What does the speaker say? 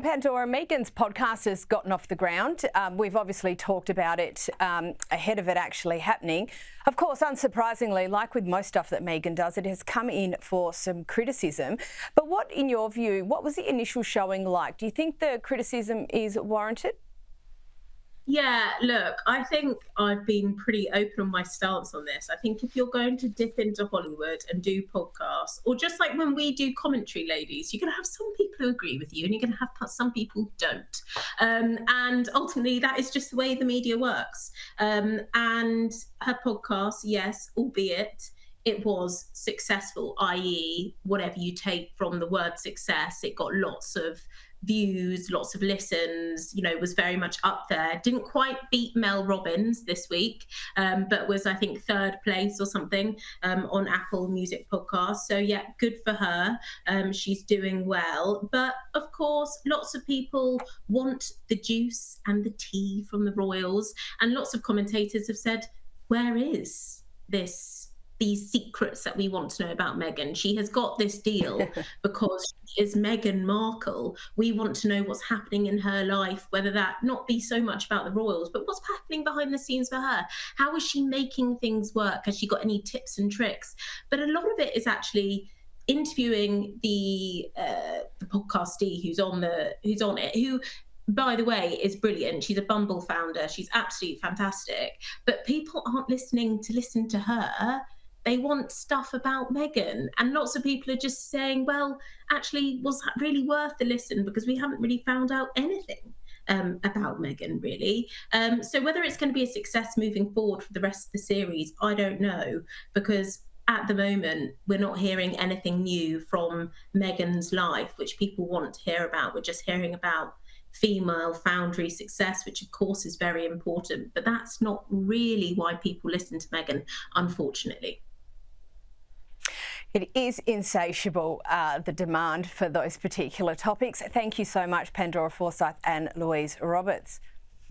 Pandora, Meghan's podcast has gotten off the ground. We've obviously talked about it ahead of it actually happening. Of course, unsurprisingly, like with most stuff that Meghan does, it has come in for some criticism. But what, in your view, what was the initial showing like? Do you think the criticism is warranted? Yeah, look, I think I've been pretty open on my stance on this. I think if you're going to dip into Hollywood and do podcasts, or just like when we do commentary, ladies, you're going to have some people who agree with you and you're going to have some people who don't. And ultimately, that is just the way the media works. And her podcast, yes, albeit it was successful, i.e., whatever you take from the word success, it got lots of views, lots of listens, was very much up there. Didn't quite beat Mel Robbins this week, but was, I think, third place or something on Apple Music podcast. So yeah, good for her. She's doing well. But of course, lots of people want the juice and the tea from the royals. And lots of commentators have said, where is these secrets that we want to know about Meghan? She has got this deal because she is Meghan Markle. We want to know what's happening in her life, whether that not be so much about the royals, but what's happening behind the scenes for her. How is she making things work? Has she got any tips and tricks? But a lot of it is actually interviewing the podcastee who's on it, who, by the way, is brilliant. She's a Bumble founder. She's absolutely fantastic. But people aren't listen to her. They want stuff about Meghan. And lots of people are just saying, well, actually, was that really worth the listen? Because we haven't really found out anything about Meghan, really. So whether it's going to be a success moving forward for the rest of the series, I don't know. Because at the moment, we're not hearing anything new from Meghan's life, which people want to hear about. We're just hearing about female foundry success, which of course is very important. But that's not really why people listen to Meghan, unfortunately. It is insatiable, the demand for those particular topics. Thank you so much, Pandora Forsyth and Louise Roberts.